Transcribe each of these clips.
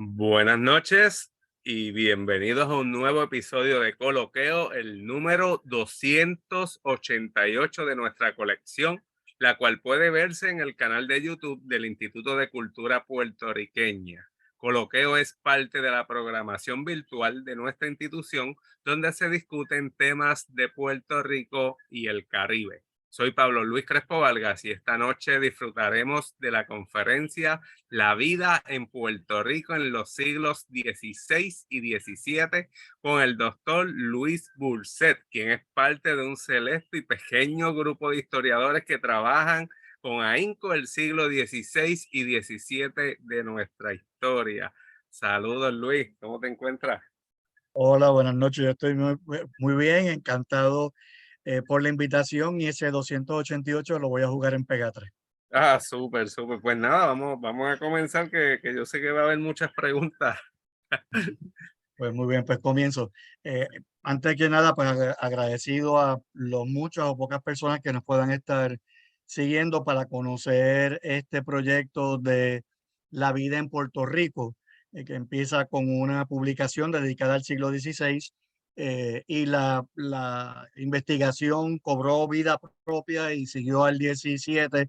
Buenas noches y bienvenidos a un nuevo episodio de Coloqueo, el número 288 de nuestra colección, la cual puede verse en el canal de YouTube del Instituto de Cultura Puertorriqueña. Coloqueo es parte de la programación virtual de nuestra institución, donde se discuten temas de Puerto Rico y el Caribe. Soy Pablo Luis Crespo Vargas y esta noche disfrutaremos de la conferencia La vida en Puerto Rico en los siglos XVI y XVII con el doctor Luis Burset, quien es parte de un selecto y pequeño grupo de historiadores que trabajan con ahínco el siglo XVI y XVII de nuestra historia. Saludos, Luis, ¿cómo te encuentras? Hola, buenas noches. Yo estoy muy bien, encantado por la invitación y ese 288 lo voy a jugar en Pega 3. Súper, súper. Pues nada, vamos a comenzar, que yo sé que va a haber muchas preguntas. Pues muy bien, pues comienzo. Eh, Antes que nada, pues agradecido a los muchos o pocas personas que nos puedan estar siguiendo para conocer este proyecto de la vida en Puerto Rico, que empieza con una publicación dedicada al siglo XVI, y la investigación cobró vida propia y siguió al XVII,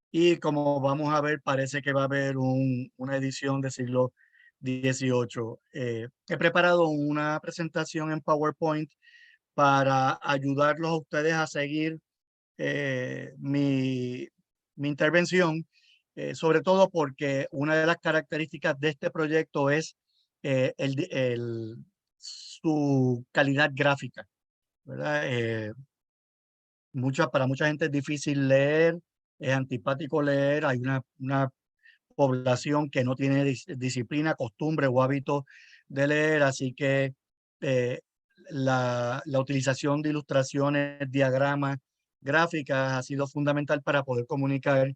y como vamos a ver, parece que va a haber una edición de siglo 18. He preparado una presentación en PowerPoint para ayudarlos a ustedes a seguir mi intervención, sobre todo porque una de las características de este proyecto es su calidad gráfica, ¿verdad? Para mucha gente es difícil leer, es antipático leer, hay una población que no tiene disciplina, costumbre o hábito de leer, así que eh, la utilización de ilustraciones, diagramas, gráficas ha sido fundamental para poder comunicar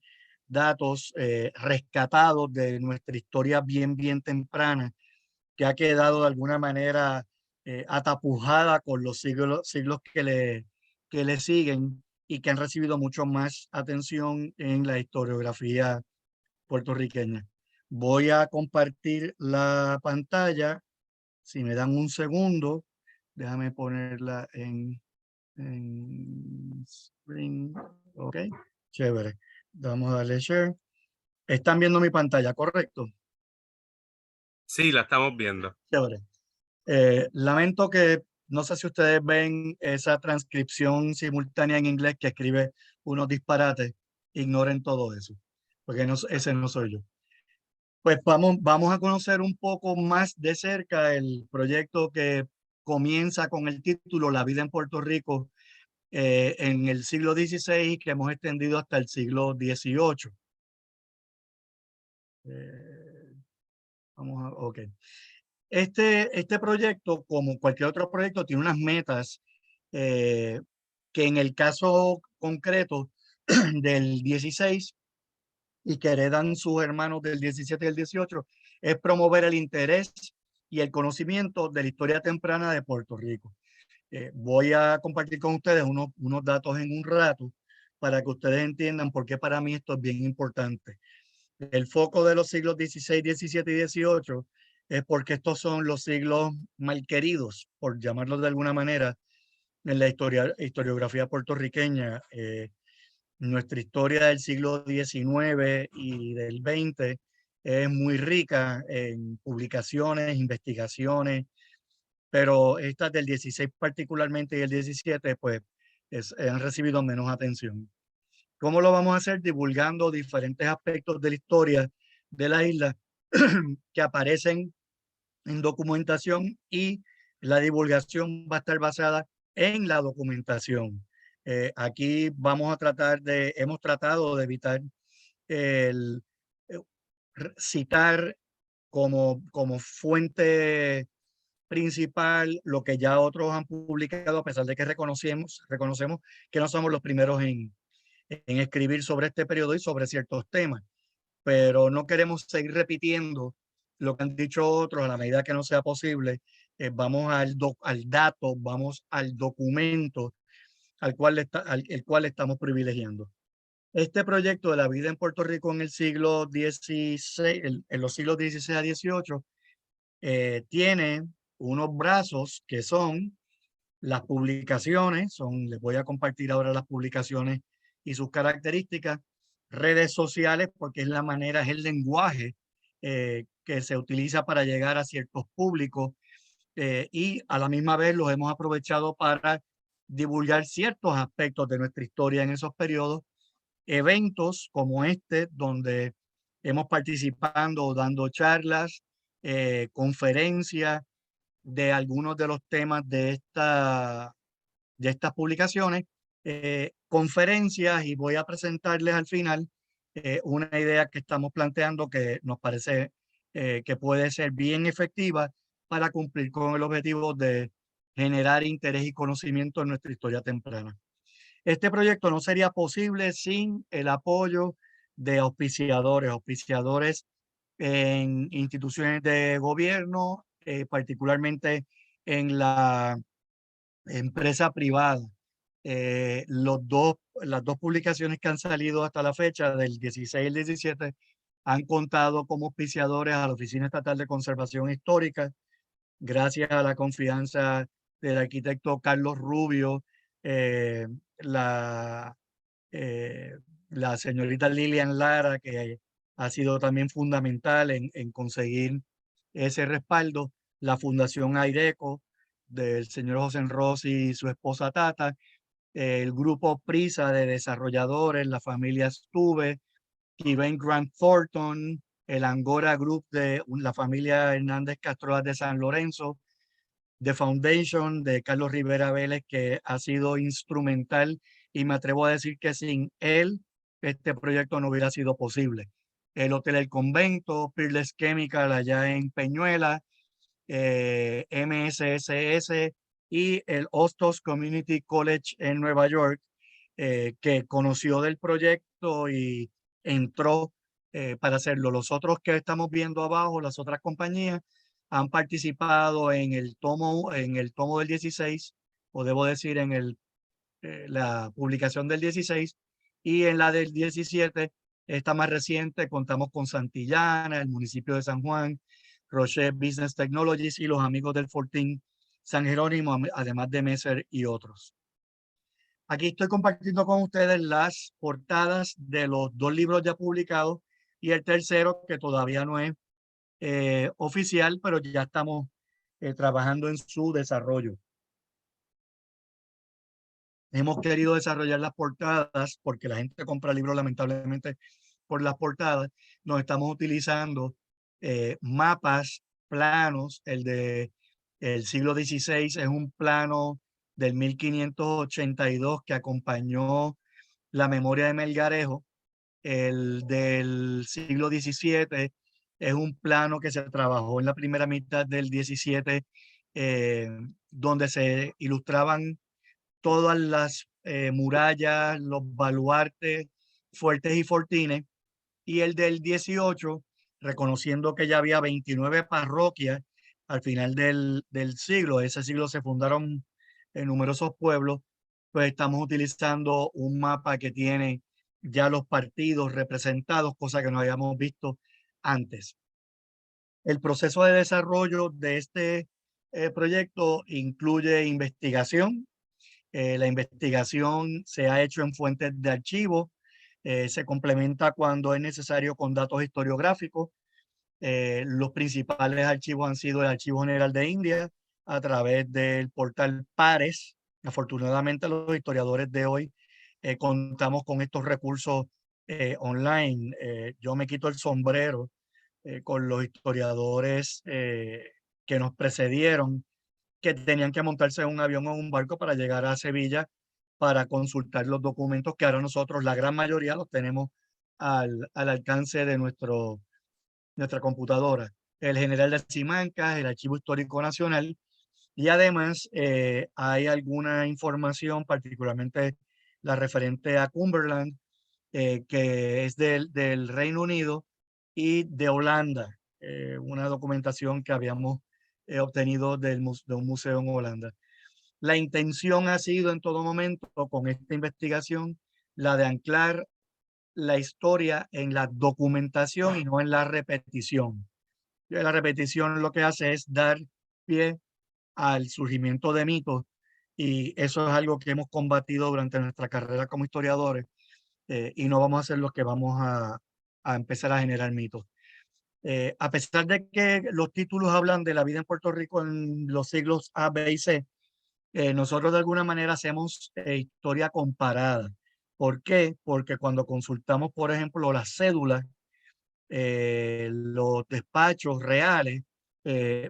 datos rescatados de nuestra historia bien temprana, que ha quedado de alguna manera atapujada con los siglos que le siguen y que han recibido mucho más atención en la historiografía puertorriqueña. Voy a compartir la pantalla. Si me dan un segundo, déjame ponerla en screen. Ok, chévere. Vamos a darle share. Están viendo mi pantalla, ¿correcto? Sí, la estamos viendo. Chévere. Lamento que no sé si ustedes ven esa transcripción simultánea en inglés que escribe unos disparates. Ignoren todo eso, porque ese no soy yo. Pues vamos a conocer un poco más de cerca el proyecto que comienza con el título La vida en Puerto Rico en el siglo XVI, que hemos extendido hasta el siglo XVIII. Eh, ok. Este proyecto, como cualquier otro proyecto, tiene unas metas eh, que en el caso concreto del 16 y que heredan sus hermanos del 17 y el 18, es promover el interés y el conocimiento de la historia temprana de Puerto Rico. Voy a compartir con ustedes unos datos en un rato para que ustedes entiendan por qué para mí esto es bien importante. El foco de los siglos XVI, XVII y XVIII es porque estos son los siglos malqueridos, por llamarlos de alguna manera, en la historiografía puertorriqueña. Nuestra historia del siglo XIX y del XX es muy rica en publicaciones, investigaciones, pero estas del 16 particularmente y el 17 pues han recibido menos atención. ¿Cómo lo vamos a hacer? Divulgando diferentes aspectos de la historia de la isla que aparecen en documentación, y la divulgación va a estar basada en la documentación. Aquí hemos tratado de evitar el eh, citar como fuente principal lo que ya otros han publicado, a pesar de que reconocemos que no somos los primeros en escribir sobre este periodo y sobre ciertos temas, pero no queremos seguir repitiendo lo que han dicho otros. A la medida que no sea posible, vamos al dato, vamos al documento el cual estamos privilegiando. Este proyecto de la vida en Puerto Rico en el siglo XVI, en los siglos XVI a XVIII, tiene unos brazos que son las publicaciones, les voy a compartir ahora las publicaciones y sus características, redes sociales, porque es la manera, es el lenguaje que se utiliza para llegar a ciertos públicos, y a la misma vez los hemos aprovechado para divulgar ciertos aspectos de nuestra historia en esos periodos, eventos como este, donde hemos participado dando charlas, conferencias de algunos de los temas de estas publicaciones, conferencias, y voy a presentarles al final una idea que estamos planteando que nos parece que puede ser bien efectiva para cumplir con el objetivo de generar interés y conocimiento en nuestra historia temprana. Este proyecto no sería posible sin el apoyo de auspiciadores en instituciones de gobierno, particularmente en la empresa privada. Las dos publicaciones que han salido hasta la fecha, del 16 y el 17, han contado como auspiciadores a la Oficina Estatal de Conservación Histórica, gracias a la confianza del arquitecto Carlos Rubio, eh, la, eh, la señorita Lilian Lara, que ha sido también fundamental en conseguir ese respaldo, la Fundación Aireco del señor José Rossi y su esposa Tata, el grupo Prisa de desarrolladores, la familia Stuve, Kevin Grant Thornton, el Angora Group de la familia Hernández Castro de San Lorenzo, The Foundation de Carlos Rivera Vélez, que ha sido instrumental, y me atrevo a decir que sin él este proyecto no hubiera sido posible. El Hotel El Convento, Peerless Chemical allá en Peñuela, MSSS y el Hostos Community College en Nueva York, que conoció del proyecto y entró para hacerlo. Los otros que estamos viendo abajo, las otras compañías, han participado en el tomo del 16, o debo decir la publicación del 16, y en la del 17, esta más reciente, contamos con Santillana, el municipio de San Juan, Rocher Business Technologies y los amigos del Fortín San Jerónimo, además de Messer y otros. Aquí estoy compartiendo con ustedes las portadas de los dos libros ya publicados y el tercero, que todavía no es oficial, pero ya estamos trabajando en su desarrollo. Hemos querido desarrollar las portadas porque la gente compra libros lamentablemente por las portadas. Nos estamos utilizando mapas, planos. El de el siglo XVI es un plano del 1582 que acompañó la memoria de Melgarejo. El del siglo XVII es un plano que se trabajó en la primera mitad del XVII, donde se ilustraban todas las murallas, los baluartes, fuertes y fortines, y el del 18, reconociendo que ya había 29 parroquias al final del siglo. Ese siglo se fundaron en numerosos pueblos, pues estamos utilizando un mapa que tiene ya los partidos representados, cosa que no habíamos visto antes. El proceso de desarrollo de este proyecto incluye investigación. La investigación se ha hecho en fuentes de archivo, se complementa cuando es necesario con datos historiográficos. Los principales archivos han sido el Archivo General de India a través del portal Pares. Afortunadamente, los historiadores de hoy contamos con estos recursos online. Yo me quito el sombrero con los historiadores que nos precedieron, que tenían que montarse en un avión o un barco para llegar a Sevilla para consultar los documentos que ahora nosotros, la gran mayoría, los tenemos al alcance de nuestra computadora. El General de Simancas, el Archivo Histórico Nacional, y además hay alguna información, particularmente la referente a Cumberland, que es del Reino Unido y de Holanda, una documentación que habíamos obtenido de un museo en Holanda. La intención ha sido en todo momento con esta investigación la de anclar la historia en la documentación y no en la repetición. La repetición lo que hace es dar pie al surgimiento de mitos y eso es algo que hemos combatido durante nuestra carrera como historiadores y no vamos a ser los que vamos a empezar a generar mitos. A pesar de que los títulos hablan de la vida en Puerto Rico en los siglos A, B y C, nosotros de alguna manera hacemos historia comparada. ¿Por qué? Porque cuando consultamos, por ejemplo, las cédulas, los despachos reales,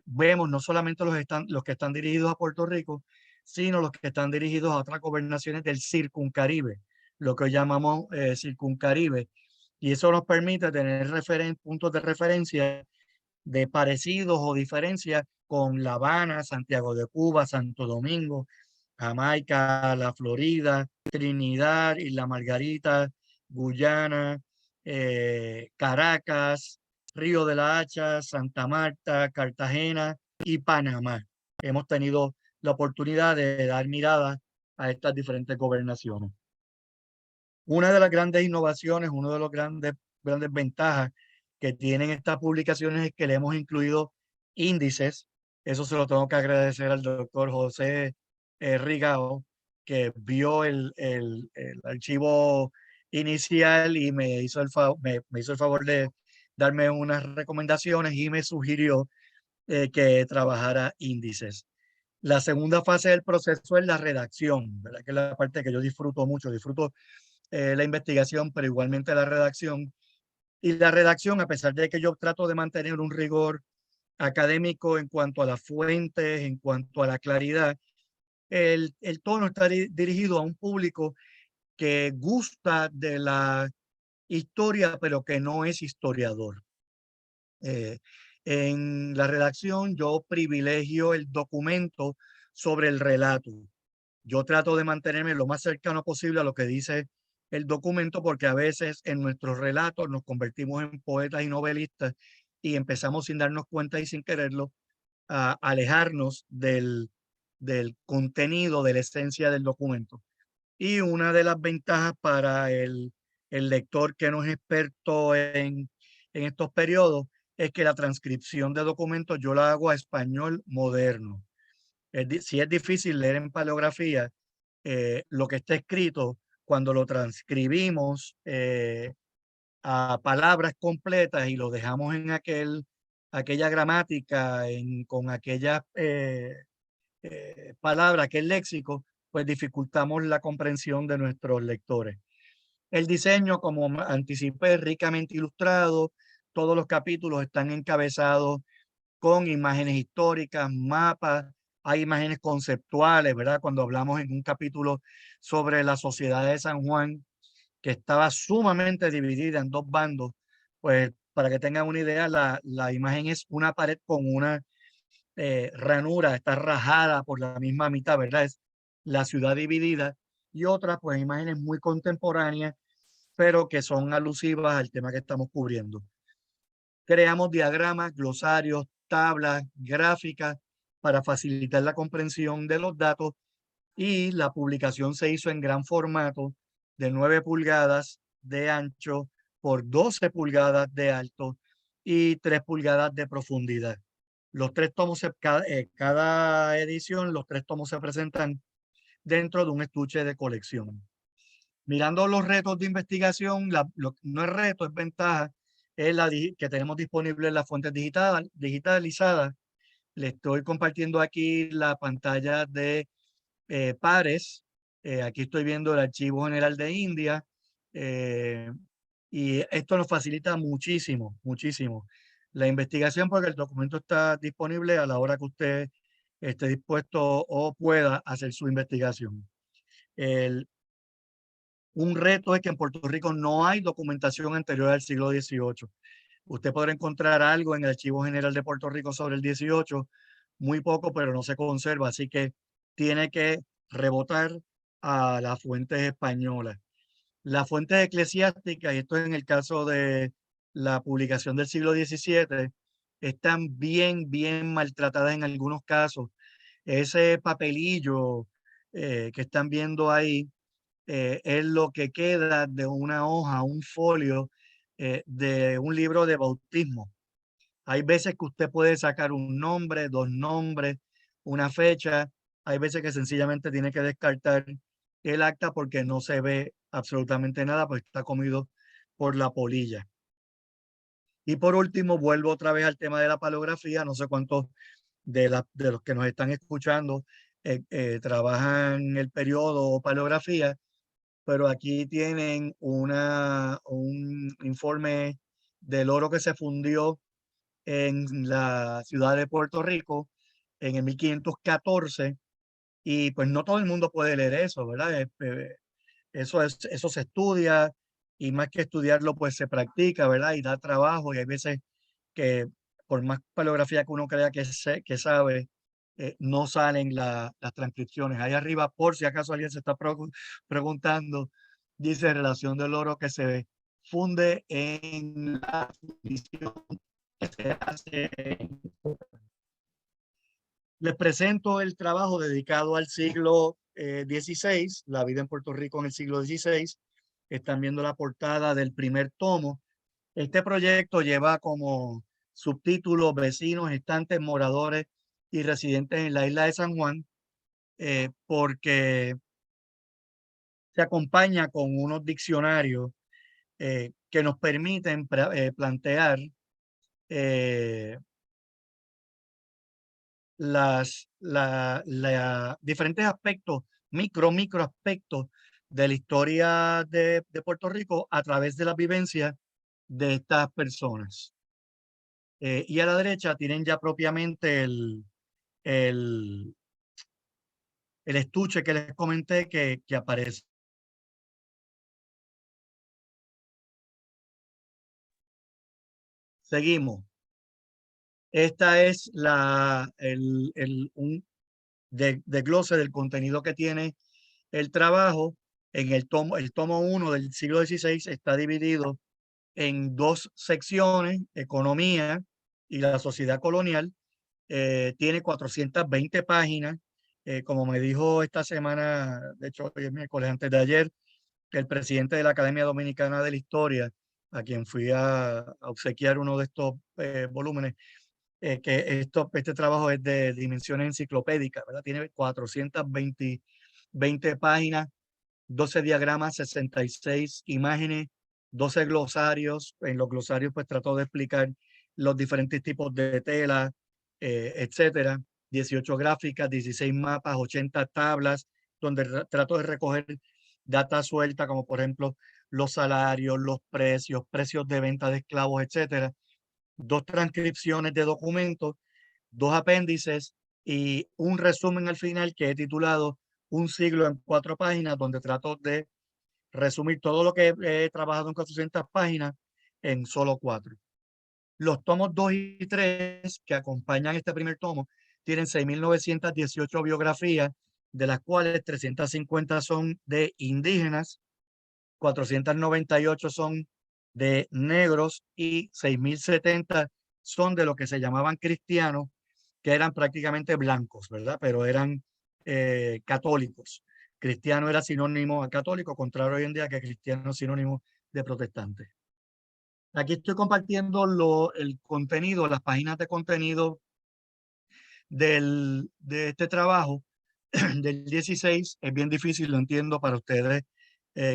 vemos no solamente los que están dirigidos a Puerto Rico, sino los que están dirigidos a otras gobernaciones del circuncaribe, lo que hoy llamamos circuncaribe. Y eso nos permite tener puntos de referencia de parecidos o diferencias con La Habana, Santiago de Cuba, Santo Domingo, Jamaica, la Florida, Trinidad, Isla Margarita, Guyana, Caracas, Río de la Hacha, Santa Marta, Cartagena y Panamá. Hemos tenido la oportunidad de dar mirada a estas diferentes gobernaciones. Una de las grandes innovaciones, uno de los grandes ventajas que tienen estas publicaciones es que le hemos incluido índices. Eso se lo tengo que agradecer al doctor José Rigao, que vio el archivo inicial y me hizo me hizo el favor de darme unas recomendaciones y me sugirió que trabajara índices. La segunda fase del proceso es la redacción, ¿verdad? Que es la parte que yo disfruto mucho. Disfruto la investigación, pero igualmente la redacción. Y la redacción, a pesar de que yo trato de mantener un rigor académico en cuanto a las fuentes, en cuanto a la claridad, el tono está dirigido a un público que gusta de la historia, pero que no es historiador. Eh, en la redacción yo privilegio el documento sobre el relato. Yo trato de mantenerme lo más cercano posible a lo que dice el documento porque a veces en nuestros relatos nos convertimos en poetas y novelistas y empezamos sin darnos cuenta y sin quererlo a alejarnos del contenido, de la esencia del documento. Y una de las ventajas para el lector que no es experto en estos periodos es que la transcripción de documentos yo la hago a español moderno. Si es difícil leer en paleografía, lo que está escrito, cuando lo transcribimos a palabras completas y lo dejamos en aquella gramática, con aquellas palabras, aquel léxico, pues dificultamos la comprensión de nuestros lectores. El diseño, como anticipé, ricamente ilustrado. Todos los capítulos están encabezados con imágenes históricas, mapas, hay imágenes conceptuales, ¿verdad? Cuando hablamos en un capítulo sobre la sociedad de San Juan, que estaba sumamente dividida en dos bandos, pues para que tengan una idea, la imagen es una pared con una ranura, está rajada por la misma mitad, ¿verdad? Es la ciudad dividida y otras, pues imágenes muy contemporáneas, pero que son alusivas al tema que estamos cubriendo. Creamos diagramas, glosarios, tablas, gráficas para facilitar la comprensión de los datos y la publicación se hizo en gran formato de 9 pulgadas de ancho por 12 pulgadas de alto y 3 pulgadas de profundidad. Los tres tomos, cada edición, los tres tomos se presentan dentro de un estuche de colección. Mirando los retos de investigación, no es reto, es ventaja, es que tenemos disponible las fuentes digitalizadas. Le estoy compartiendo aquí la pantalla de pares. Aquí estoy viendo el Archivo General de India y esto nos facilita muchísimo, muchísimo la investigación porque el documento está disponible a la hora que usted esté dispuesto o pueda hacer su investigación. Un reto es que en Puerto Rico no hay documentación anterior al siglo XVIII. Usted podrá encontrar algo en el Archivo General de Puerto Rico sobre el 18, muy poco, pero no se conserva, así que tiene que rebotar a las fuentes españolas. Las fuentes eclesiásticas, y esto en el caso de la publicación del siglo XVII, están bien maltratadas en algunos casos. Ese papelillo que están viendo ahí es lo que queda de una hoja, un folio de un libro de bautismo. Hay veces que usted puede sacar un nombre, dos nombres, una fecha. Hay veces que sencillamente tiene que descartar el acta porque no se ve absolutamente nada, porque está comido por la polilla. Y por último, vuelvo otra vez al tema de la palografía. No sé cuántos de los que nos están escuchando trabajan en el periodo paleografía, pero aquí tienen un informe del oro que se fundió en la ciudad de Puerto Rico en el 1514 y pues no todo el mundo puede leer eso, ¿verdad? Eso se estudia y más que estudiarlo pues se practica, ¿verdad? Y da trabajo y hay veces que por más paleografía que uno crea que sabe, no salen las transcripciones. Ahí arriba, por si acaso alguien se está preguntando, dice relación del oro que se funde en la fundición que se hace. Les presento el trabajo dedicado al siglo XVI, la vida en Puerto Rico en el siglo XVI. Están viendo la portada del primer tomo. Este proyecto lleva como subtítulo Vecinos, estantes, moradores y residentes en la isla de San Juan, porque se acompaña con unos diccionarios que nos permiten plantear eh, diferentes aspectos, micro aspectos de la historia de Puerto Rico a través de la vivencia de estas personas. Y a la derecha tienen ya propiamente el, el estuche que les comenté que aparece. Seguimos. Esta es un desglose del contenido que tiene el trabajo. En el tomo 1 del siglo XVI está dividido en dos secciones, economía y la sociedad colonial. Tiene 420 páginas. Como me dijo esta semana, de hecho, hoy es miércoles, antes de ayer, que el presidente de la Academia Dominicana de la Historia, a quien fui a obsequiar uno de estos volúmenes, que este trabajo es de dimensiones enciclopédicas, ¿verdad? Tiene 420 páginas, 12 diagramas, 66 imágenes, 12 glosarios. En los glosarios pues trató de explicar los diferentes tipos de tela, etcétera. 18 gráficas, 16 mapas, 80 tablas, donde trato de recoger data suelta, como por ejemplo los salarios, los precios, precios de venta de esclavos, etcétera. Dos transcripciones de documentos, dos apéndices y un resumen al final que he titulado Un siglo en 4 páginas, donde trato de resumir todo lo que he trabajado en 400 páginas en solo 4. Los tomos 2 y 3 que acompañan este primer tomo tienen 6.918 biografías, de las cuales 350 son de indígenas, 498 son de negros y 6.070 son de lo que se llamaban cristianos, que eran prácticamente blancos, ¿verdad? Pero eran católicos. Cristiano era sinónimo a católico, contrario hoy en día que cristiano es sinónimo de protestante. Aquí estoy compartiendo el contenido, las páginas de contenido de este trabajo del 16. Es bien difícil, lo entiendo para ustedes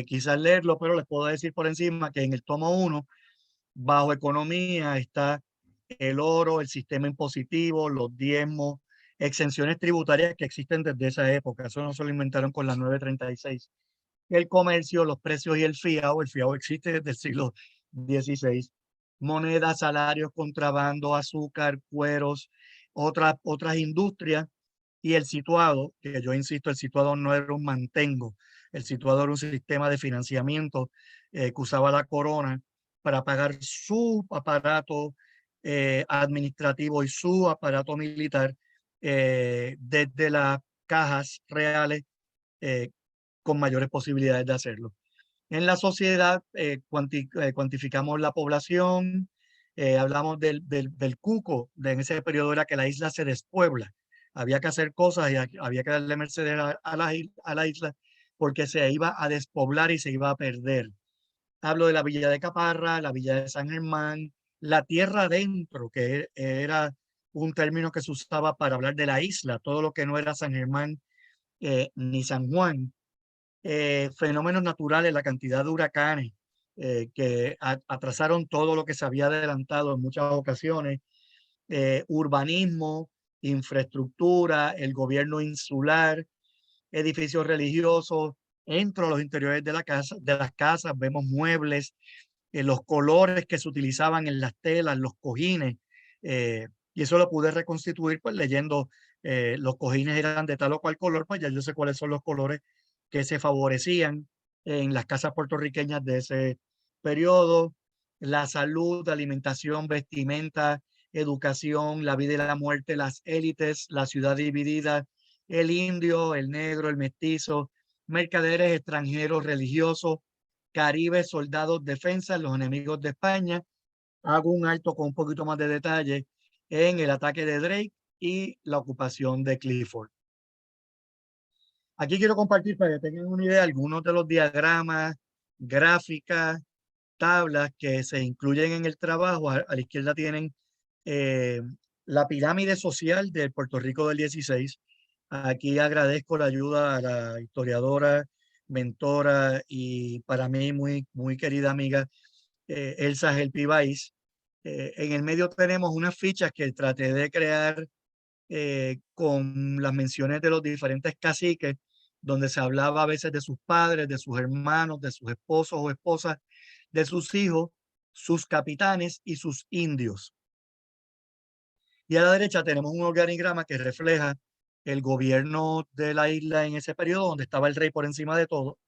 quizás leerlo, pero les puedo decir por encima que en el tomo 1, bajo economía, está el oro, el sistema impositivo, los diezmos, exenciones tributarias que existen desde esa época. Eso no se lo inventaron con la 936. El comercio, los precios y el fiado. El fiado existe desde el siglo XVI. Monedas, salarios, contrabando, azúcar, cueros, otras industrias y el situado, que yo insisto, el situado no era un mantengo, el situado era un sistema de financiamiento que usaba la corona para pagar su aparato administrativo y su aparato militar desde las cajas reales eh, con mayores posibilidades de hacerlo. En la sociedad cuantificamos la población, hablamos del cuco, en ese periodo era que la isla se despuebla. Había que hacer cosas y había que darle merced a la isla porque se iba a despoblar y se iba a perder. Hablo de la villa de Caparra, la villa de San Germán, la tierra adentro, que era un término que se usaba para hablar de la isla, todo lo que no era San Germán ni San Juan, fenómenos naturales, la cantidad de huracanes que atrasaron todo lo que se había adelantado en muchas ocasiones, urbanismo, infraestructura, el gobierno insular, edificios religiosos. Entro a los interiores de de las casas, vemos muebles, los colores que se utilizaban en las telas, los cojines, y eso lo pude reconstituir pues leyendo los cojines eran de tal o cual color, pues ya yo sé cuáles son los colores que se favorecían en las casas puertorriqueñas de ese periodo, la salud, alimentación, vestimenta, educación, la vida y la muerte, las élites, la ciudad dividida, el indio, el negro, el mestizo, mercaderes extranjeros, religiosos, Caribe, soldados, defensa, los enemigos de España. Hago un alto con un poquito más de detalle en el ataque de Drake y la ocupación de Clifford. Aquí quiero compartir para que tengan una idea algunos de los diagramas, gráficas, tablas que se incluyen en el trabajo. A la izquierda tienen eh, la pirámide social de Puerto Rico del 16. Aquí agradezco la ayuda a la historiadora, mentora y para mí muy querida amiga Elsa Gelpibais. En el medio tenemos unas fichas que traté de crear con las menciones de los diferentes caciques, donde se hablaba a veces de sus padres, de sus hermanos, de sus esposos o esposas, de sus hijos, sus capitanes y sus indios. Y a la derecha tenemos un organigrama que refleja el gobierno de la isla en ese periodo, donde estaba el rey por encima de todo,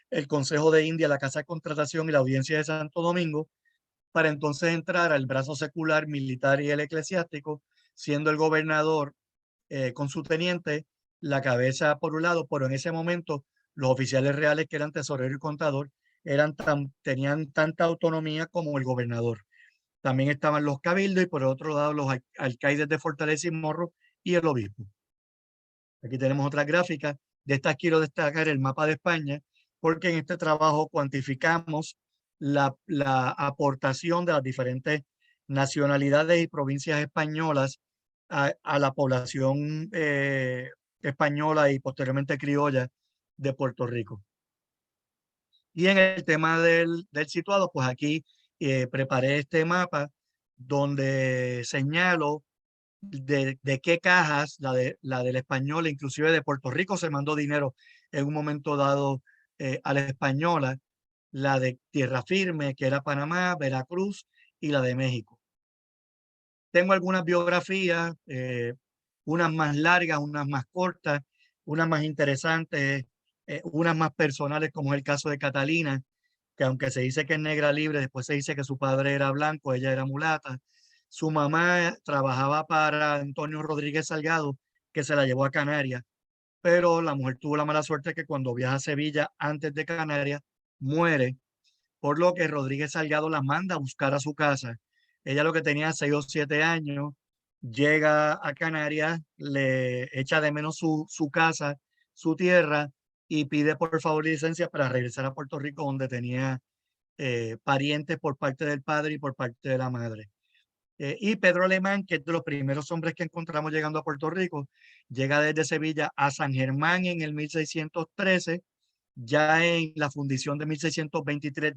el Consejo de India, la Casa de Contratación y la Audiencia de Santo Domingo, para entonces entrar al brazo secular, militar y el eclesiástico, siendo el gobernador con su teniente, la cabeza por un lado, pero en ese momento los oficiales reales que eran tesorero y contador tenían tanta autonomía como el gobernador. También estaban los cabildos y por otro lado los alcaides de Fortaleza y Morro y el obispo. Aquí tenemos otra gráfica. De estas quiero destacar el mapa de España, porque en este trabajo cuantificamos la aportación de las diferentes nacionalidades y provincias españolas a la población española y posteriormente criolla de Puerto Rico. Y en el tema del situado, pues aquí preparé este mapa donde señalo de qué cajas, la del español, inclusive de Puerto Rico se mandó dinero en un momento dado a la española, la de Tierra Firme, que era Panamá, Veracruz, y la de México. Tengo algunas biografías, unas más largas, unas más cortas, unas más interesantes, unas más personales, como es el caso de Catalina, que aunque se dice que es negra libre, después se dice que su padre era blanco, ella era mulata. Su mamá trabajaba para Antonio Rodríguez Salgado, que se la llevó a Canarias, pero la mujer tuvo la mala suerte que cuando viaja a Sevilla antes de Canarias, muere, por lo que Rodríguez Salgado la manda a buscar a su casa. Ella lo que tenía 6 o 7 años, llega a Canarias, le echa de menos su casa, su tierra, y pide por favor licencia para regresar a Puerto Rico, donde tenía parientes por parte del padre y por parte de la madre. Y Pedro Alemán, que es de los primeros hombres que encontramos llegando a Puerto Rico, llega desde Sevilla a San Germán en el 1613, ya en la fundición de 1623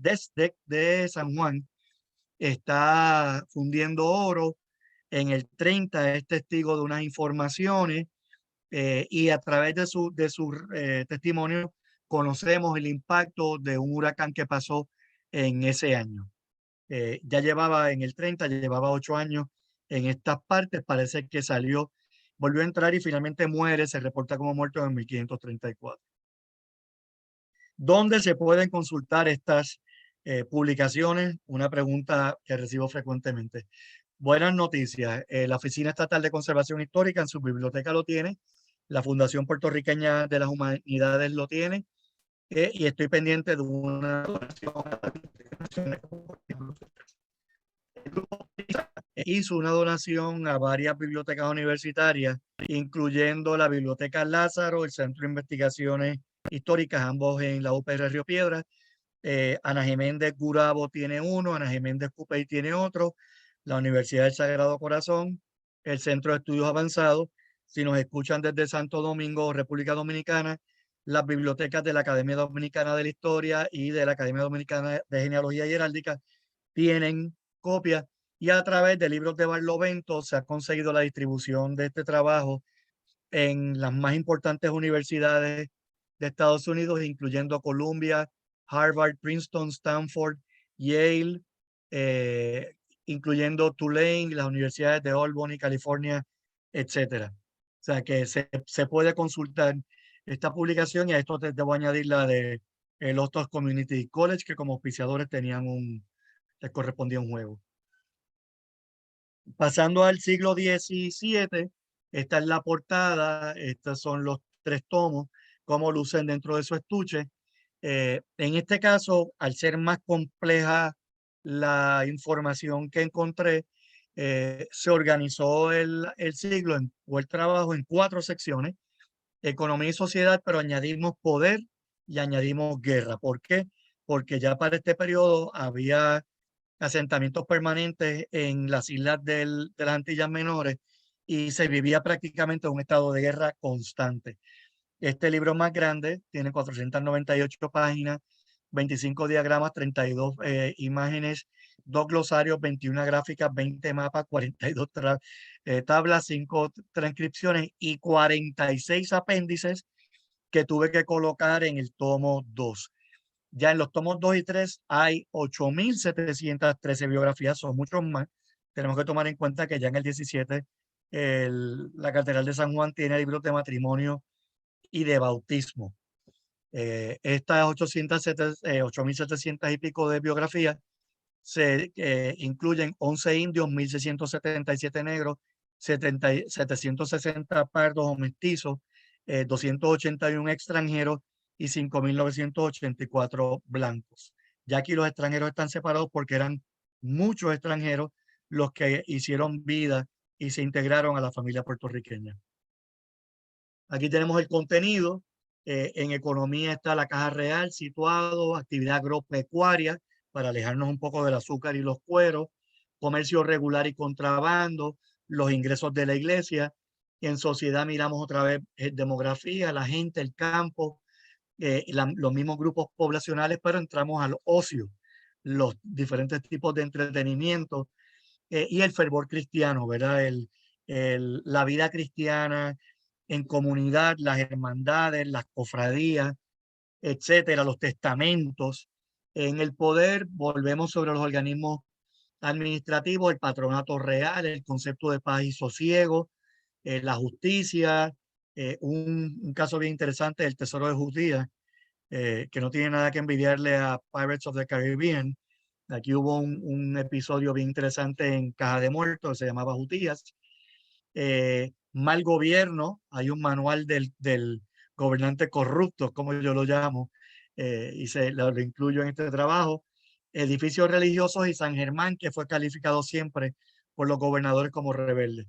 de San Juan, está fundiendo oro. En el 30 es testigo de unas informaciones y a través de su testimonio conocemos el impacto de un huracán que pasó en ese año. Ya llevaba en el 30, llevaba 8 años en estas partes, parece que salió, volvió a entrar y finalmente muere, se reporta como muerto en 1534. ¿Dónde se pueden consultar estas publicaciones? Una pregunta que recibo frecuentemente. Buenas noticias. La Oficina Estatal de Conservación Histórica en su biblioteca lo tiene. La Fundación Puertorriqueña de las Humanidades lo tiene. Y estoy pendiente de una donación a la Biblioteca Nacional. Hizo una donación a varias bibliotecas universitarias, incluyendo la Biblioteca Lázaro, el Centro de Investigaciones Históricas, ambos en la UPR Río Piedras. Ana Geméndez Gurabo tiene uno, Ana Geméndez Cupey tiene otro. la Universidad del Sagrado Corazón, el Centro de Estudios Avanzados. Si nos escuchan desde Santo Domingo, República Dominicana, las bibliotecas de la Academia Dominicana de la Historia y de la Academia Dominicana de Genealogía y Heráldica tienen copias, y a través de Libros de Barlovento se ha conseguido la distribución de este trabajo en las más importantes universidades de Estados Unidos, incluyendo Columbia, Harvard, Princeton, Stanford, Yale, eh, incluyendo Tulane, las universidades de Albany, California, etcétera. O sea que se puede consultar esta publicación, y a esto te voy a añadir la de el Hostos Community College, que como auspiciadores les correspondía un juego. Pasando al siglo XVII, esta es la portada, estos son los 3 tomos, cómo lucen dentro de su estuche. En este caso, al ser más compleja la información que encontré, se organizó el siglo o el trabajo en 4 secciones: economía y sociedad, pero añadimos poder y añadimos guerra. ¿Por qué? Porque ya para este periodo había asentamientos permanentes en las islas de las Antillas Menores, y se vivía prácticamente un estado de guerra constante. Este libro más grande tiene 498 páginas, 25 diagramas, 32 imágenes, 2 glosarios, 21 gráficas, 20 mapas, 42 tablas, 5 transcripciones y 46 apéndices que tuve que colocar en el tomo 2. Ya en los tomos 2 y 3 hay 8.713 biografías, son muchos más. Tenemos que tomar en cuenta que ya en el 17 la Catedral de San Juan tiene libros de matrimonio y de bautismo. Estas 8.700 y pico de biografías se incluyen 11 indios, 1.677 negros, 760 pardos o mestizos, 281 extranjeros y 5.984 blancos. Ya aquí los extranjeros están separados porque eran muchos extranjeros los que hicieron vida y se integraron a la familia puertorriqueña. Aquí tenemos el contenido. En economía está la caja real situado, actividad agropecuaria para alejarnos un poco del azúcar y los cueros, comercio regular y contrabando, los ingresos de la iglesia. En sociedad miramos otra vez demografía, la gente, el campo, los mismos grupos poblacionales, pero entramos al ocio, los diferentes tipos de entretenimiento, y el fervor cristiano, ¿verdad? La vida cristiana en comunidad, las hermandades, las cofradías, etcétera, los testamentos. En el poder volvemos sobre los organismos administrativos, el patronato real, el concepto de paz y sosiego, la justicia, un caso bien interesante, el Tesoro de Judía, que no tiene nada que envidiarle a Pirates of the Caribbean. Aquí hubo un episodio bien interesante en Caja de Muertos que se llamaba Jutías. Mal gobierno, hay un manual del gobernante corrupto, como yo lo llamo, y lo incluyo en este trabajo. Edificios religiosos y San Germán, que fue calificado siempre por los gobernadores como rebelde.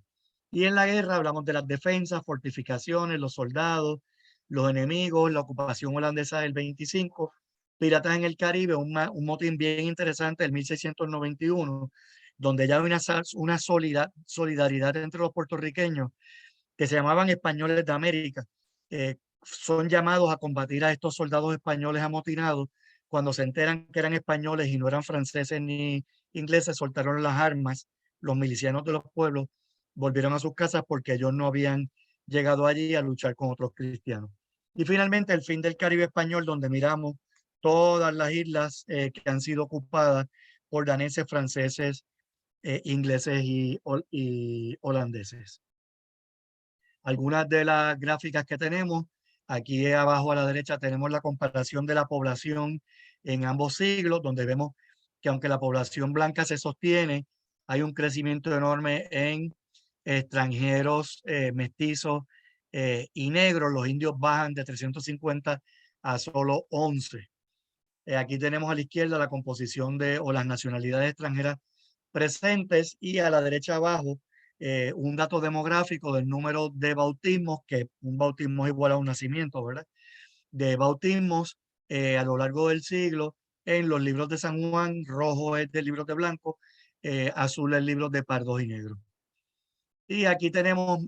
Y en la guerra hablamos de las defensas, fortificaciones, los soldados, los enemigos, la ocupación holandesa del 25, piratas en el Caribe, un motín bien interesante del 1691, donde ya hay una solidaridad entre los puertorriqueños que se llamaban españoles de América. Son llamados a combatir a estos soldados españoles amotinados. Cuando se enteran que eran españoles y no eran franceses ni ingleses, soltaron las armas. Los milicianos de los pueblos volvieron a sus casas porque ellos no habían llegado allí a luchar con otros cristianos. Y finalmente el fin del Caribe español, donde miramos todas las islas que han sido ocupadas por daneses, franceses, ingleses y holandeses. Algunas de las gráficas que tenemos, aquí abajo a la derecha tenemos la comparación de la población en ambos siglos, donde vemos que aunque la población blanca se sostiene, hay un crecimiento enorme en extranjeros, mestizos y negros. Los indios bajan de 350 a solo 11. Aquí tenemos a la izquierda la composición o las nacionalidades extranjeras presentes, y a la derecha abajo un dato demográfico del número de bautismos, que un bautismo es igual a un nacimiento, ¿verdad? De bautismos a lo largo del siglo en los libros de San Juan. Rojo es del libro de blanco, azules libros de pardos y negros. Y aquí tenemos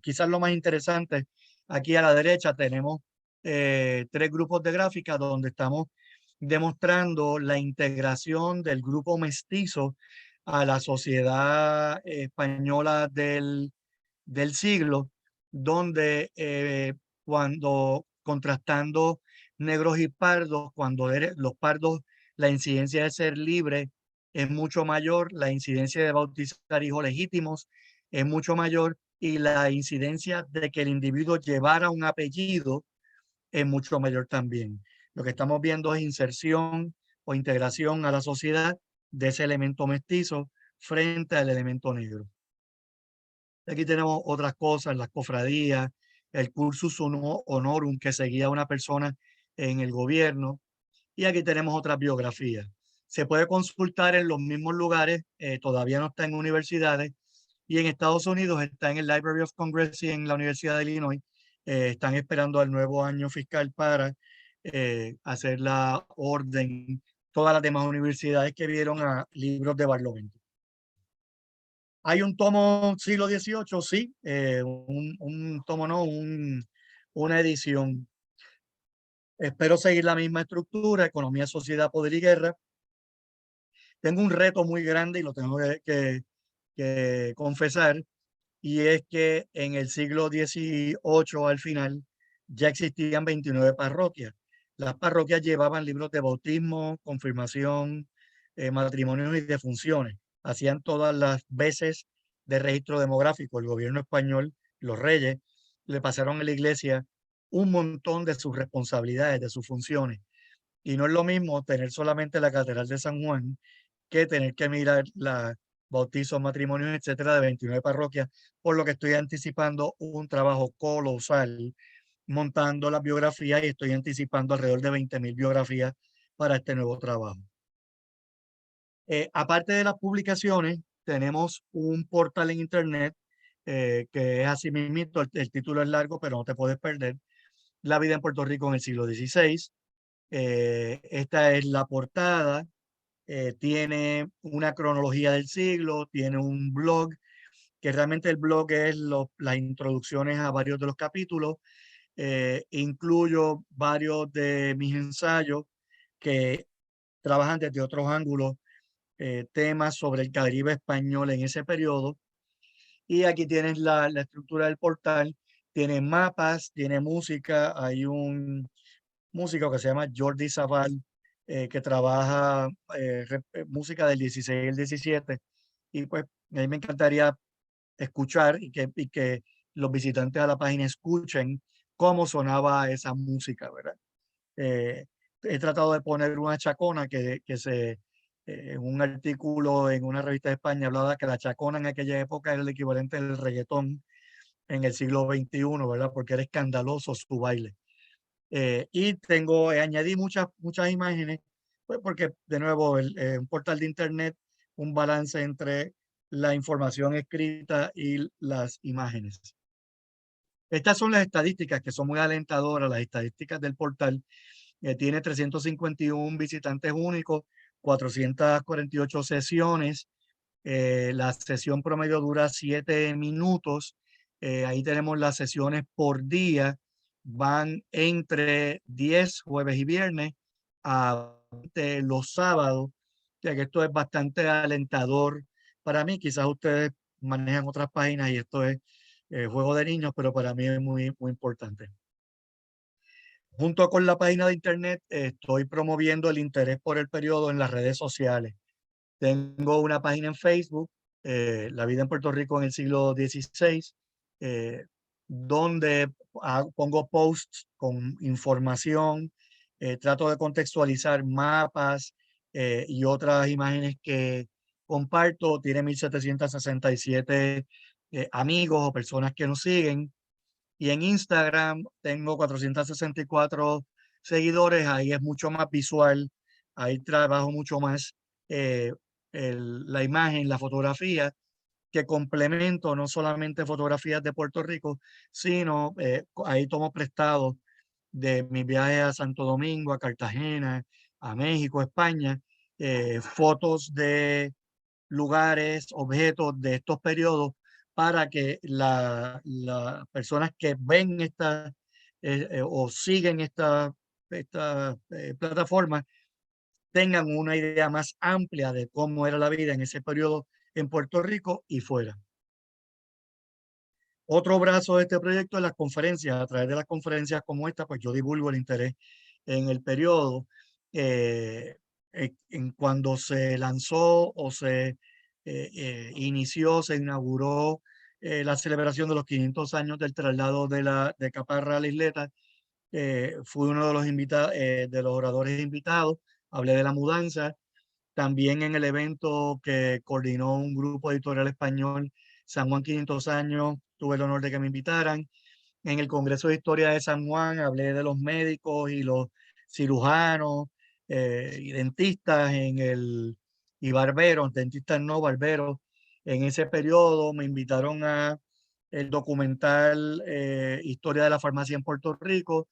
quizás lo más interesante. Aquí a la derecha tenemos 3 grupos de gráficas donde estamos demostrando la integración del grupo mestizo a la sociedad española del siglo, donde cuando contrastando negros y pardos, cuando los pardos, la incidencia de ser libre es mucho mayor, la incidencia de bautizar hijos legítimos es mucho mayor y la incidencia de que el individuo llevara un apellido es mucho mayor también. Lo que estamos viendo es inserción o integración a la sociedad de ese elemento mestizo frente al elemento negro. Aquí tenemos otras cosas, las cofradías, el cursus honorum que seguía una persona en el gobierno. Y aquí tenemos otras biografías. Se puede consultar en los mismos lugares, todavía no está en universidades, y en Estados Unidos está en el Library of Congress y en la Universidad de Illinois. Están esperando el nuevo año fiscal para hacer la orden, todas las demás universidades que vieron a libros de Barlovento. Hay un tomo siglo XVIII, sí, un tomo, no, una edición. Espero seguir la misma estructura, economía, sociedad, poder y guerra. Tengo un reto muy grande y lo tengo que confesar, y es que en el siglo XVIII al final ya existían 29 parroquias. Las parroquias llevaban libros de bautismo, confirmación, matrimonios y defunciones. Hacían todas las veces de registro demográfico. El gobierno español, los reyes, le pasaron a la iglesia un montón de sus responsabilidades, de sus funciones. Y no es lo mismo tener solamente la Catedral de San Juan que tener que mirar la bautizos, matrimonios, etcétera, de 29 parroquias, por lo que estoy anticipando un trabajo colosal montando las biografías y estoy anticipando alrededor de 20.000 biografías para este nuevo trabajo. Aparte de las publicaciones, tenemos un portal en internet que es así mismo, el título es largo, pero no te puedes perder. La vida en Puerto Rico en el siglo XVI. Esta es la portada. Tiene una cronología del siglo, tiene un blog, que realmente el blog es las introducciones a varios de los capítulos. Incluyo varios de mis ensayos que trabajan desde otros ángulos, temas sobre el Caribe español en ese periodo. Y aquí tienes la estructura del portal, tiene mapas, tiene música, hay un músico que se llama Jordi Zaval, que trabaja música del 16 y el 17. Y pues a mí me encantaría escuchar y que los visitantes a la página escuchen cómo sonaba esa música, ¿verdad? Eh, He tratado de poner una chacona en un artículo en una revista de España hablaba que la chacona en aquella época era el equivalente del reggaetón en el siglo XXI, ¿verdad? Porque era escandaloso su baile. Y añadí muchas imágenes, pues porque de nuevo un portal de internet, un balance entre la información escrita y las imágenes. Estas son las estadísticas que son muy alentadoras, las estadísticas del portal. Tiene 351 visitantes únicos, 448 sesiones. La sesión promedio dura 7 minutos. Ahí tenemos las sesiones por día. Van entre 10 jueves y viernes a 20 los sábados. Ya que esto es bastante alentador para mí. Quizás ustedes manejan otras páginas y esto es juego de niños, pero para mí es muy, muy importante. Junto con la página de internet, estoy promoviendo el interés por el periodo en las redes sociales. Tengo una página en Facebook, La vida en Puerto Rico en el siglo XVI, donde pongo posts con información, trato de contextualizar mapas y otras imágenes que comparto. Tiene 1,767 amigos o personas que nos siguen. Y en Instagram tengo 464 seguidores, ahí es mucho más visual, ahí trabajo mucho más eh, la imagen, la fotografía, que complemento no solamente fotografías de Puerto Rico, sino ahí tomo prestado de mis viajes a Santo Domingo, a Cartagena, a México, a España, fotos de lugares, objetos de estos periodos para que las personas que ven o siguen esta plataforma tengan una idea más amplia de cómo era la vida en ese periodo en Puerto Rico y fuera. Otro brazo de este proyecto es las conferencias. A través de las conferencias como esta, pues yo divulgo el interés en el periodo. eh, en cuando se lanzó o se inició, se inauguró la celebración de los 500 años del traslado de Caparra a la isleta, fui uno de los de los oradores invitados. Hablé de la mudanza. También en el evento que coordinó un grupo editorial español, San Juan 500 años, tuve el honor de que me invitaran. En el Congreso de Historia de San Juan hablé de los médicos y los cirujanos y dentistas y barberos, dentistas no barberos. En ese periodo me invitaron a el documental Historia de la Farmacia en Puerto Rico.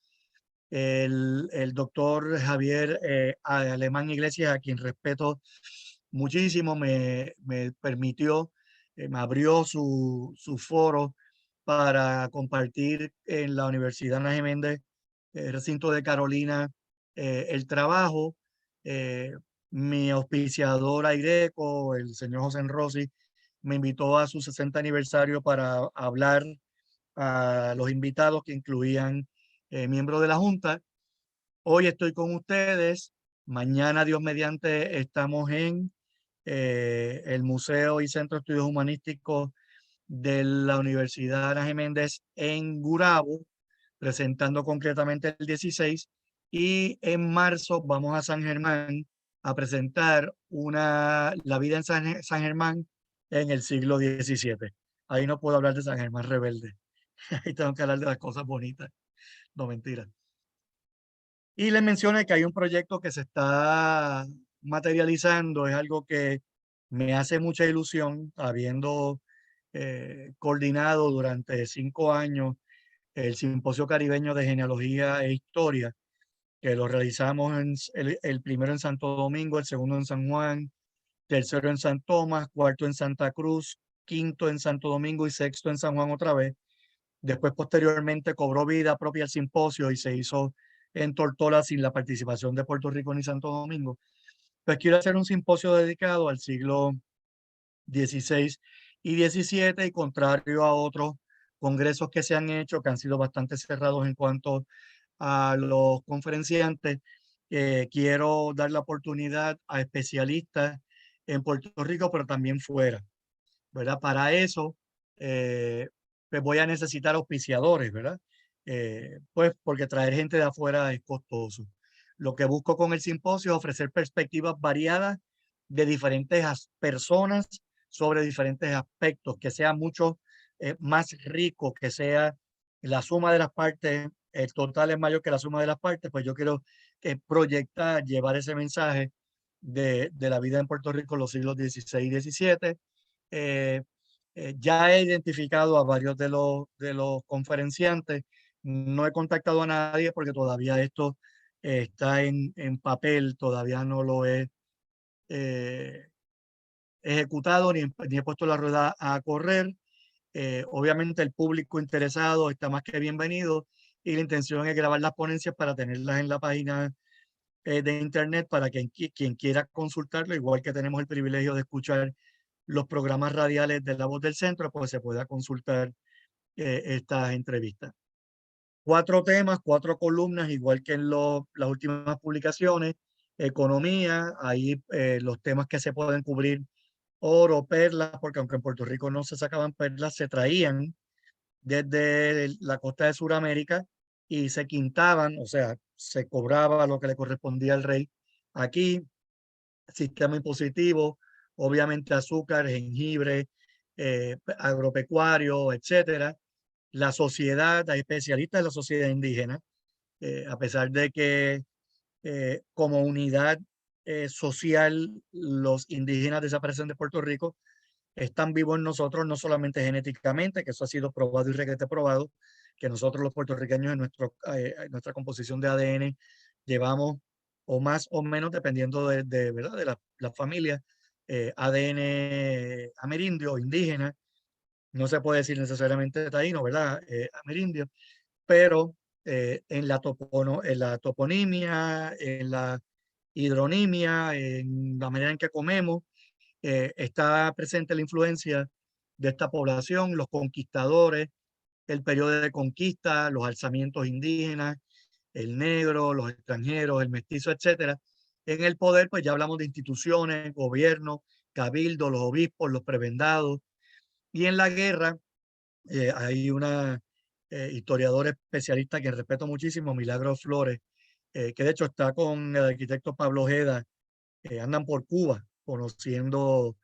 El doctor Javier Alemán Iglesias, a quien respeto muchísimo, me permitió, me abrió su foro para compartir en la Universidad Ana Geméndez, recinto de Carolina, el trabajo. Eh, Mi auspiciador Aireco, el señor José Rossi, me invitó a su 60 aniversario para hablar a los invitados que incluían miembros de la Junta. Hoy estoy con ustedes. Mañana, Dios mediante, estamos en el Museo y Centro de Estudios Humanísticos de la Universidad Ana Geméndez en Gurabo, presentando concretamente el 16. Y en marzo vamos a San Germán a presentar la vida en San Germán en el siglo XVII. Ahí no puedo hablar de San Germán Rebelde. Ahí tengo que hablar de las cosas bonitas. No, mentira. Y les mencioné que hay un proyecto que se está materializando, es algo que me hace mucha ilusión, habiendo coordinado durante 5 años el Simposio Caribeño de Genealogía e Historia, que lo realizamos el primero en Santo Domingo, el segundo en San Juan, tercero en San Tomás, cuarto en Santa Cruz, quinto en Santo Domingo y sexto en San Juan otra vez. Después, posteriormente, cobró vida propia el simposio y se hizo en Tortola sin la participación de Puerto Rico ni Santo Domingo. Pues quiero hacer un simposio dedicado al siglo XVI y XVII, y contrario a otros congresos que se han hecho, que han sido bastante cerrados en cuanto a los conferenciantes, quiero dar la oportunidad a especialistas en Puerto Rico, pero también fuera, ¿verdad? Para eso, pues voy a necesitar auspiciadores, ¿verdad? Pues porque traer gente de afuera es costoso. Lo que busco con el simposio es ofrecer perspectivas variadas de diferentes personas sobre diferentes aspectos, que sea mucho más rico, que sea la suma de las partes, el total es mayor que la suma de las partes. Pues yo quiero proyectar, llevar ese mensaje de la vida en Puerto Rico en los siglos XVI y XVII. eh, ya he identificado a varios de los conferenciantes. No he contactado a nadie porque todavía esto está en papel, todavía no lo he eh, ejecutado ni he puesto la rueda a correr. Obviamente el público interesado está más que bienvenido, y la intención es grabar las ponencias para tenerlas en la página de internet para quien quiera consultarlo, igual que tenemos el privilegio de escuchar los programas radiales de La Voz del Centro, pues se pueda consultar estas entrevistas. 4 temas, 4 columnas, igual que en las últimas publicaciones. Economía, ahí los temas que se pueden cubrir: oro, perlas, porque aunque en Puerto Rico no se sacaban perlas, se traían desde la costa de Sudamérica y se quintaban, o sea, se cobraba lo que le correspondía al rey. Aquí, sistema impositivo, obviamente azúcar, jengibre, agropecuario, etcétera. La sociedad, hay especialistas de la sociedad indígena, a pesar de que como unidad social los indígenas desaparecen de Puerto Rico, están vivos en nosotros, no solamente genéticamente, que eso ha sido probado y requete probado, que nosotros los puertorriqueños en nuestra composición de ADN llevamos, o más o menos, dependiendo ¿verdad? de la familia, ADN amerindio, indígena. No se puede decir necesariamente taíno, ¿verdad? Amerindio, pero en la toponimia, en la hidronimia, en la manera en que comemos, está presente la influencia de esta población, los conquistadores, el periodo de conquista, los alzamientos indígenas, el negro, los extranjeros, el mestizo, etcétera. En el poder, pues ya hablamos de instituciones, gobierno, cabildo, los obispos, los prebendados. Y en la guerra, hay una historiadora especialista que respeto muchísimo, Milagros Flores, que de hecho está con el arquitecto Pablo Ojeda, andan por Cuba conociendo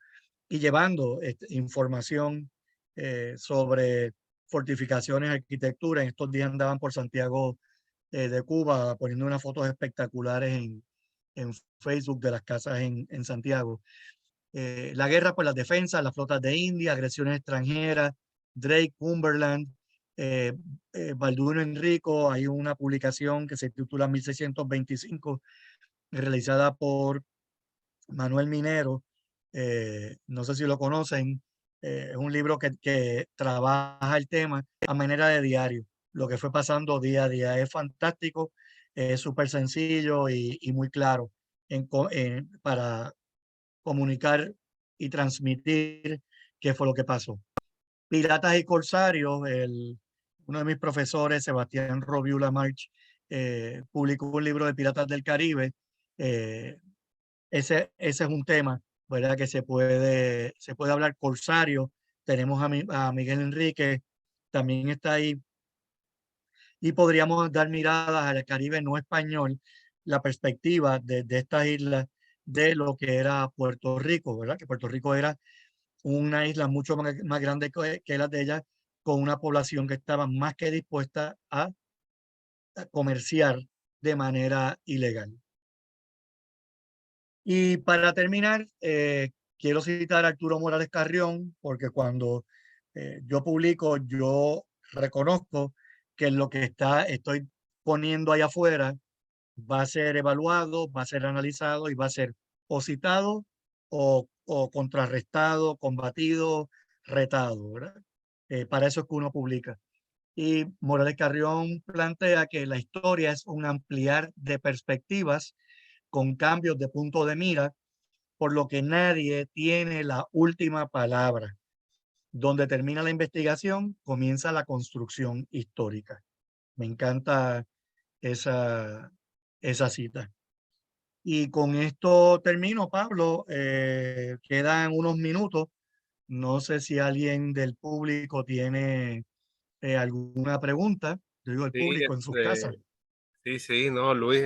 y llevando información sobre fortificaciones, arquitectura. En estos días andaban por Santiago de Cuba poniendo unas fotos espectaculares en Facebook de las casas en Santiago. La guerra por las defensas, las flotas de India, agresiones extranjeras, Drake, Cumberland, Balduino Enrico. Hay una publicación que se titula 1625, realizada por Manuel Minero. No sé si lo conocen. Es un libro que trabaja el tema a manera de diario, lo que fue pasando día a día. Es fantástico, es súper sencillo y muy claro para comunicar y transmitir qué fue lo que pasó. Piratas y Corsarios, uno de mis profesores, Sebastián Roviula March, publicó un libro de Piratas del Caribe. Ese es un tema, ¿verdad? Que se puede hablar. Corsario, tenemos a Miguel Enrique, también está ahí. Y podríamos dar miradas al Caribe no español, la perspectiva de estas islas de lo que era Puerto Rico, ¿verdad? Que Puerto Rico era una isla mucho más grande que las de ellas, con una población que estaba más que dispuesta a comerciar de manera ilegal. Y para terminar, quiero citar a Arturo Morales Carrión, porque cuando yo publico, yo reconozco que lo que estoy poniendo allá afuera va a ser evaluado, va a ser analizado y va a ser o citado o contrarrestado, combatido, retado, ¿verdad? Para eso es que uno publica. Y Morales Carrión plantea que la historia es un ampliar de perspectivas con cambios de punto de mira, por lo que nadie tiene la última palabra. Donde termina la investigación, comienza la construcción histórica. Me encanta esa, esa cita. Y con esto termino, Pablo. Quedan unos minutos. No sé si alguien del público tiene alguna pregunta. Yo digo el Sí, público en sus casas. sí, no, Luis,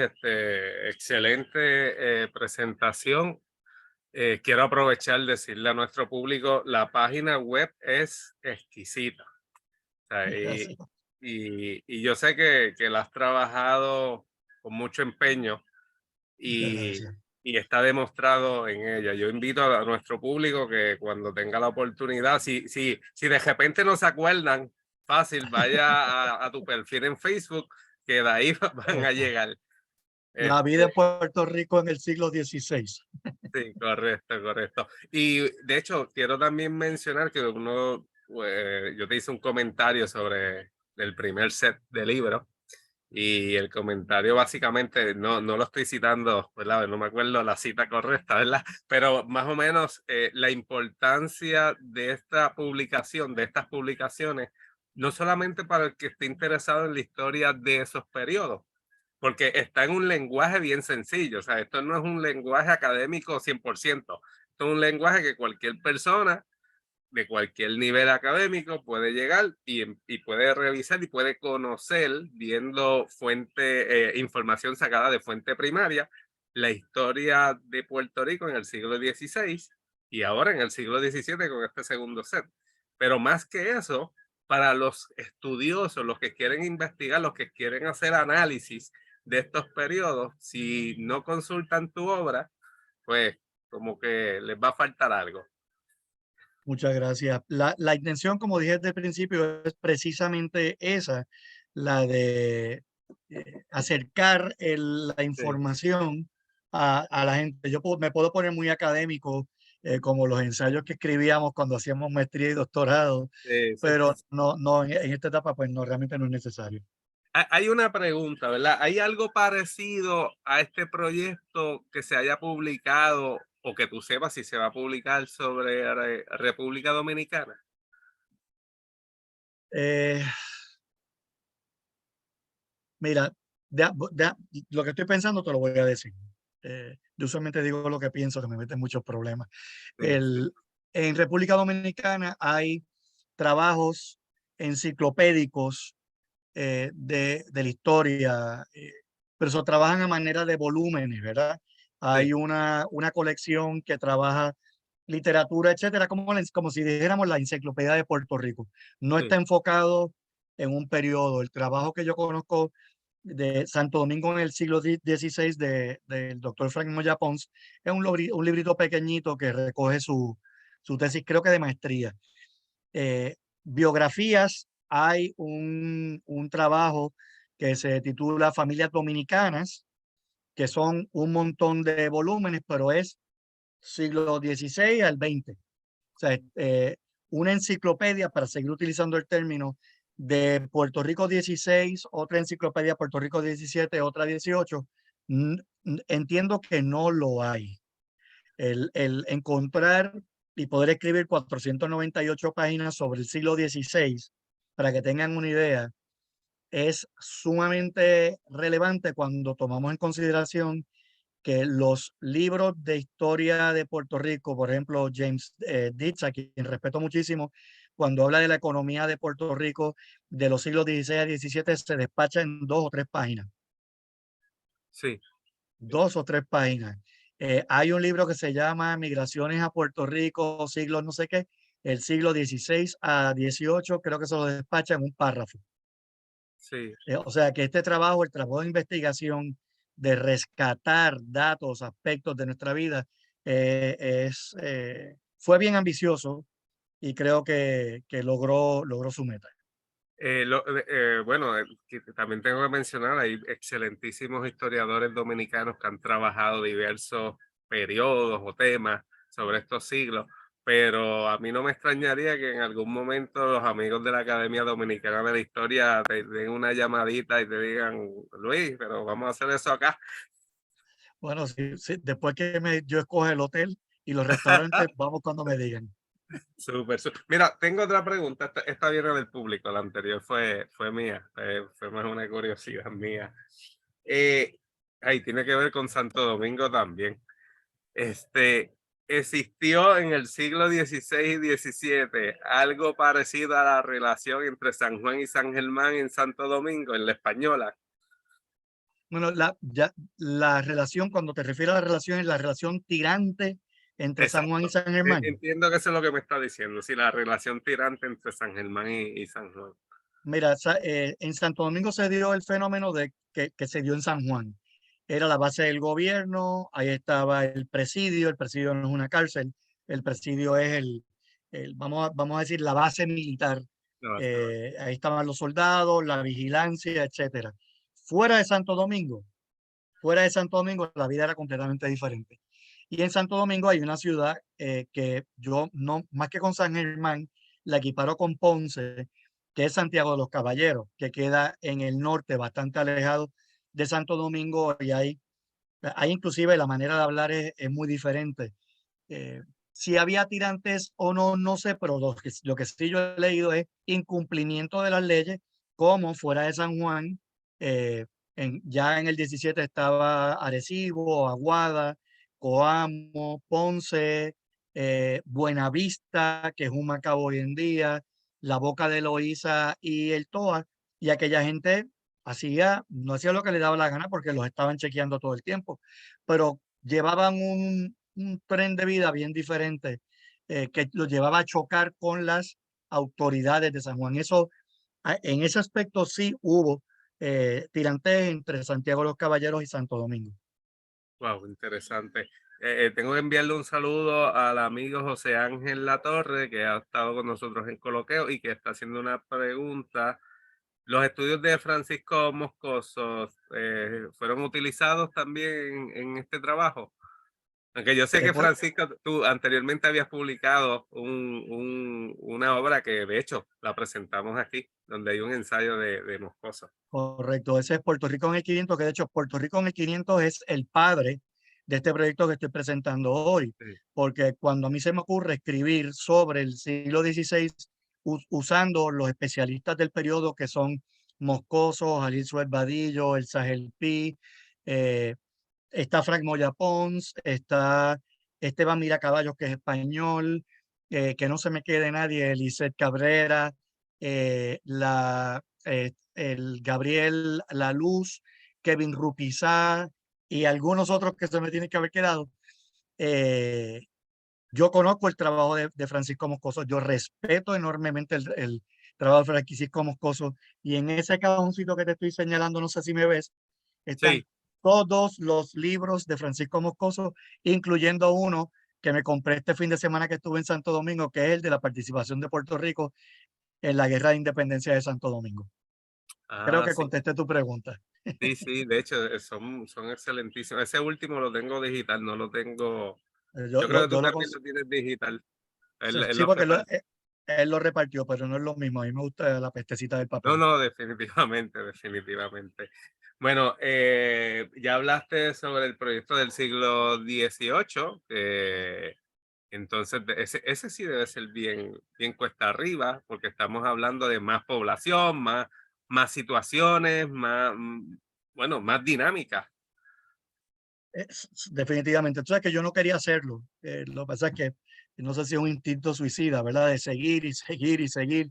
excelente presentación. Quiero aprovechar decirle a nuestro público, la página web es exquisita. O sea, Gracias. y yo sé que la has trabajado con mucho empeño Muchas y, gracias. y está demostrado en ella. Yo invito a nuestro público que cuando tenga la oportunidad, si de repente no se acuerdan, fácil, vaya a tu perfil en Facebook, que de ahí van a llegar. La vida Este, en Puerto Rico en el siglo XVI. sí, correcto, correcto. Y de hecho, quiero también mencionar que yo te hice un comentario sobre el primer set de libros. Y el comentario básicamente, no lo estoy citando, ¿verdad? No me acuerdo la cita correcta, ¿verdad? Pero más o menos la importancia de esta publicación, de estas publicaciones, no solamente para el que esté interesado en la historia de esos periodos, porque está en un lenguaje bien sencillo, o sea, esto no es un lenguaje académico 100%, esto es un lenguaje que cualquier persona de cualquier nivel académico puede llegar y puede revisar y puede conocer, viendo información sacada de fuente primaria, la historia de Puerto Rico en el siglo XVI y ahora en el siglo XVII con este segundo set. Pero más que eso, para los estudiosos, los que quieren investigar, los que quieren hacer análisis de estos periodos, si no consultan tu obra, pues como que les va a faltar algo. Muchas gracias. La intención, como dije desde el principio, es precisamente esa, la de acercar la Sí. información a la gente. Me puedo poner muy académico como los ensayos que escribíamos cuando hacíamos maestría y doctorado, Sí. pero no, en esta etapa pues no, realmente no es necesario. Hay una pregunta, ¿verdad? ¿Hay algo parecido a este proyecto que se haya publicado o que tú sepas si se va a publicar sobre República Dominicana? Eh, Mira, lo que estoy pensando te lo voy a decir. Yo usualmente digo lo que pienso, que me mete en muchos problemas. Sí, En República Dominicana hay trabajos enciclopédicos de la historia, pero eso trabajan a manera de volúmenes, ¿verdad? sí, Hay una colección que trabaja literatura, etcétera, como si dijéramos la enciclopedia de Puerto Rico. No está sí, enfocado en un periodo. El trabajo que yo conozco de Santo Domingo en el siglo XVI del doctor Frank Moya Pons es un librito pequeñito que recoge su tesis, creo que de maestría. Biografías, hay un trabajo que se titula Familias Dominicanas, que son un montón de volúmenes, pero es siglo XVI al XX. O sea, una enciclopedia, para seguir utilizando el término, de Puerto Rico 16, otra enciclopedia Puerto Rico 17, otra 18. Entiendo que no lo hay. El encontrar y poder escribir 498 páginas sobre el siglo XVI, para que tengan una idea, es sumamente relevante cuando tomamos en consideración que los libros de historia de Puerto Rico, por ejemplo, James Dietz, a quien respeto muchísimo, cuando habla de la economía de Puerto Rico de los siglos XVI a XVII, se despacha en 2 o 3 páginas, sí. 2 o 3 páginas. Hay un libro que se llama Migraciones a Puerto Rico, siglos no sé qué, el siglo XVI a XVIII, creo que se lo despacha en un párrafo. Sí. O sea que este trabajo, el trabajo de investigación, de rescatar datos, aspectos de nuestra vida, fue bien ambicioso y creo que logró su meta. Bueno, que también tengo que mencionar, hay excelentísimos historiadores dominicanos que han trabajado diversos periodos o temas sobre estos siglos, pero a mí no me extrañaría que en algún momento los amigos de la Academia Dominicana de la Historia te den una llamadita y te digan, Luis, pero vamos a hacer eso acá. Bueno, sí, después que yo escoja el hotel y los restaurantes, vamos cuando me digan. Súper, Mira, tengo otra pregunta. Esta viene del público. La anterior fue mía. Fue más una curiosidad mía. Eh, tiene que ver con Santo Domingo también. Este, ¿existió en el siglo XVI y XVII algo parecido a la relación entre San Juan y San Germán en Santo Domingo, en la española? Bueno, la relación, cuando te refieres a la relación, es la relación tirante entre San Juan y Exacto. San Germán. Entiendo que eso es lo que me está diciendo. Sí, la relación tirante entre San Germán y San Juan. Mira, en Santo Domingo se dio el fenómeno que se dio en San Juan. Era la base del gobierno, ahí estaba el presidio no es una cárcel, el presidio es vamos a decir, la base militar. No, Ahí estaban los soldados, la vigilancia, etcétera. Fuera de Santo Domingo, fuera de Santo Domingo, la vida era completamente diferente. Y en Santo Domingo hay una ciudad que yo, no, más que con San Germán, la equiparo con Ponce, que es Santiago de los Caballeros, que queda en el norte, bastante alejado de Santo Domingo, y hay inclusive la manera de hablar es muy diferente. Si había tirantes o no, no sé, pero lo que sí yo he leído es incumplimiento de las leyes, como fuera de San Juan. eh, ya en el 17 estaba Arecibo, Aguada, Coamo, Ponce, Buenavista, que es un Humacao hoy en día, La Boca de Loíza y el Toa, y aquella gente no hacía lo que le daba la gana porque los estaban chequeando todo el tiempo, pero llevaban un tren de vida bien diferente, que los llevaba a chocar con las autoridades de San Juan. En ese aspecto sí hubo tirantes entre Santiago de los Caballeros y Santo Domingo. Wow, interesante. Tengo que enviarle un saludo al amigo José Ángel Latorre, que ha estado con nosotros en Coloqueo y que está haciendo una pregunta. ¿Los estudios de Francisco Moscoso fueron utilizados también en este trabajo? Aunque yo sé Eh, que por- Francisco, tú anteriormente habías publicado una obra que de hecho la presentamos aquí, donde hay un ensayo de Moscoso. Correcto, ese es Puerto Rico en el 500, que de hecho Puerto Rico en el 500 es el padre de este proyecto que estoy presentando hoy, Sí, porque cuando a mí se me ocurre escribir sobre el siglo XVI usando los especialistas del periodo que son Moscoso, Jalil Suez Vadillo, el Sahel Pi, eh, está Frank Moya Pons, está Esteban Miracaballos, que es español, que no se me quede nadie, Eliseth Cabrera, el Gabriel La Luz, Kevin Rupizá y algunos otros que se me tienen que haber quedado. Eh, yo conozco el trabajo de Francisco Moscoso, yo respeto enormemente el trabajo de Francisco Moscoso y en ese cajoncito que te estoy señalando, no sé si me ves, están sí. todos los libros de Francisco Moscoso, incluyendo uno que me compré este fin de semana que estuve en Santo Domingo, que es el de la participación de Puerto Rico en la Guerra de Independencia de Santo Domingo. Creo Ah, que sí. contesté tu pregunta. Sí, sí, de hecho son excelentísimos. Ese último lo tengo digital, no lo tengo. Yo, Yo creo que tú yo lo también cons- lo tienes digital. sí, Él sí, lo porque reparte. él lo repartió, pero no es lo mismo. A mí me gusta la pestecita del No, papel. no, definitivamente, definitivamente. Bueno, ya hablaste sobre el proyecto del siglo XVIII, entonces ese sí debe ser bien, bien cuesta arriba, porque estamos hablando de más población, más situaciones, bueno, más dinámica. Definitivamente. Tú sabes que yo no quería hacerlo. Lo que pasa es que no sé si es un instinto suicida, ¿verdad? De seguir y seguir y seguir,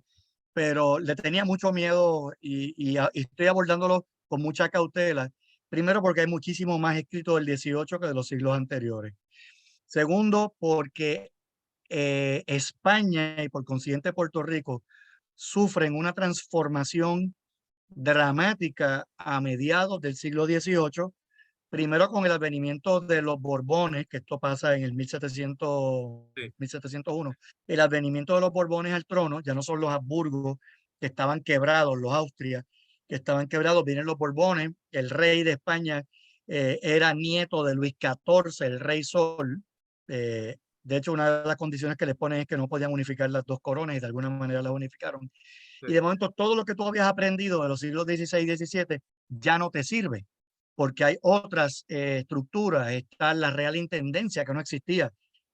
pero le tenía mucho miedo y estoy abordándolo con mucha cautela. Primero, porque hay muchísimo más escrito del 18 que de los siglos anteriores. Segundo, porque España y por consiguiente Puerto Rico sufren una transformación dramática a mediados del siglo XVIII, primero con el advenimiento de los Borbones, que esto pasa en el Sí, 1701, el advenimiento de los Borbones al trono, ya no son los Habsburgos que estaban quebrados, los Austria que estaban quebrados, vienen los Borbones, el rey de España era nieto de Luis XIV, el rey Sol. De hecho, una de las condiciones que le ponen es que no podían unificar las dos coronas y de alguna manera las unificaron. Y sí, de momento todo lo que tú habías aprendido de los siglos XVI y XVII ya no te sirve, porque hay otras estructuras. Está la Real Intendencia que no existía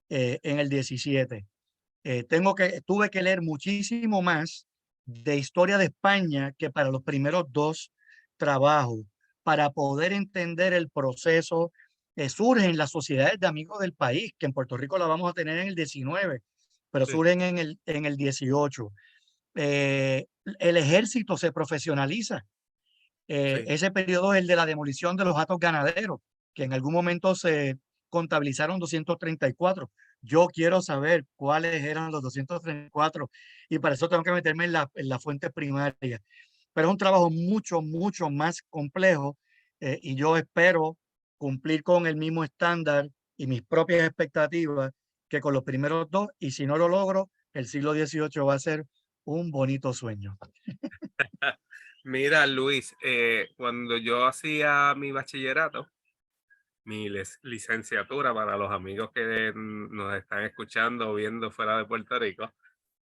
en el 17. Tuve que leer muchísimo más de historia de España que para los primeros dos trabajos, para poder entender el proceso que surge en las sociedades de amigos del país, que en Puerto Rico la vamos a tener en el 19, pero sí, surgen en el 18. El ejército se profesionaliza. sí. Ese periodo es el de la demolición de los hatos ganaderos, que en algún momento se contabilizaron 234. Yo quiero saber cuáles eran los 234 y para eso tengo que meterme en la fuente primaria. Pero es un trabajo mucho, mucho más complejo y yo espero cumplir con el mismo estándar y mis propias expectativas que con los primeros dos, y si no lo logro, el siglo XVIII va a ser un bonito sueño. Mira, Luis, cuando yo hacía mi bachillerato, mi licenciatura para los amigos que nos están escuchando o viendo fuera de Puerto Rico,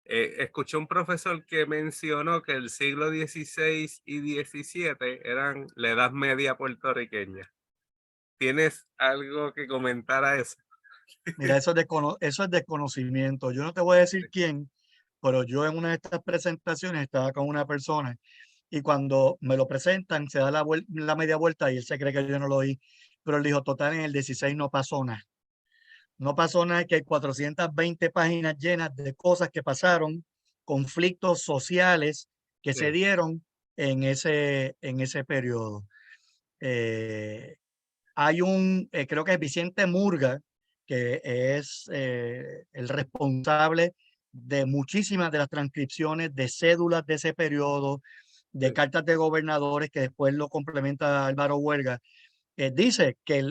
escuché un profesor que mencionó que el siglo XVI y XVII eran la Edad Media puertorriqueña. ¿Tienes algo que comentar a eso? Mira, eso es desconocimiento. Yo no te voy a decir quién, pero yo en una de estas presentaciones estaba con una persona y cuando me lo presentan se da la media vuelta y él se cree que yo no lo oí, pero él dijo, total, en el 16 no pasó nada. No pasó nada, que hay 420 páginas llenas de cosas que pasaron, conflictos sociales que se Sí, dieron en ese periodo. Eh, creo que es Vicente Murga, que es el responsable de muchísimas de las transcripciones de cédulas de ese periodo, de sí, cartas de gobernadores, que después lo complementa Álvaro Huelga. Dice que,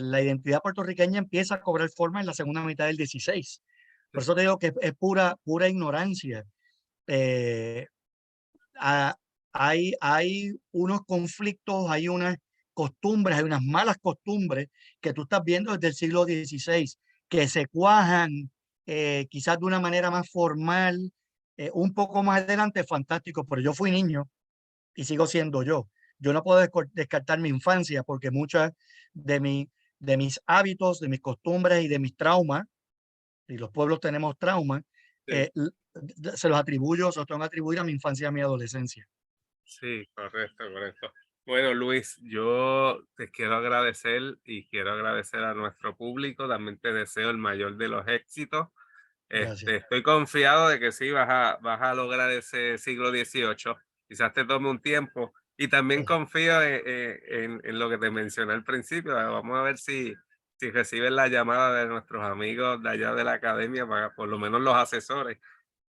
la identidad puertorriqueña empieza a cobrar forma en la segunda mitad del 16. Por sí, eso te digo que es pura, pura ignorancia. Eh, a- hay unos conflictos, hay unas costumbres, hay unas malas costumbres que tú estás viendo desde el siglo XVI, que se cuajan quizás de una manera más formal, un poco más adelante, fantástico, pero yo fui niño y sigo siendo yo. Yo no puedo descartar mi infancia porque muchas de, de mis hábitos, de mis costumbres y de mis traumas, y los pueblos tenemos traumas, Sí, se los atribuyo, se los tengo que atribuir a mi infancia y a mi adolescencia. sí, correcto, correcto. Bueno, Luis, yo te quiero agradecer y quiero agradecer a nuestro público. También te deseo el mayor de los éxitos. Gracias. Estoy confiado de que sí vas a lograr ese siglo XVIII. Quizás te tome un tiempo. Y también confío en lo que te mencioné al principio. Vamos a ver si reciben la llamada de nuestros amigos de allá de la academia, para, por lo menos los asesores,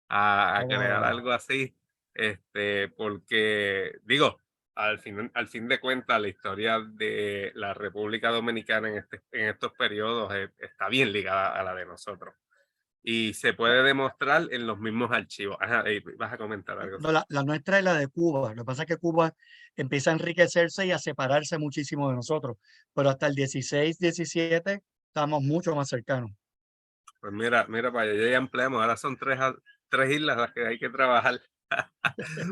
a Vamos a crear ver. algo así. Porque digo, al fin de cuentas, la historia de la República Dominicana en estos periodos está bien ligada a la de nosotros y se puede demostrar en los mismos archivos. Ajá, vas a comentar algo. No, la nuestra es la de Cuba. Lo que pasa es que Cuba empieza a enriquecerse y a separarse muchísimo de nosotros, pero hasta el 16, 17 estamos mucho más cercanos. Pues mira, mira para allá, ya empleamos, ahora son tres islas las que hay que trabajar.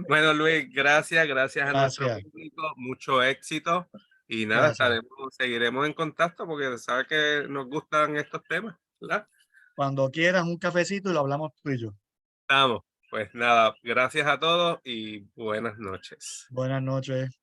Bueno, Luis, gracias, gracias a nuestro Gracias, público, mucho éxito y nada, gracias. seguiremos en contacto porque sabes que nos gustan estos temas, ¿verdad? Cuando quieras un cafecito y lo hablamos tú y yo. Estamos. Pues nada, gracias a todos y buenas noches. Buenas noches.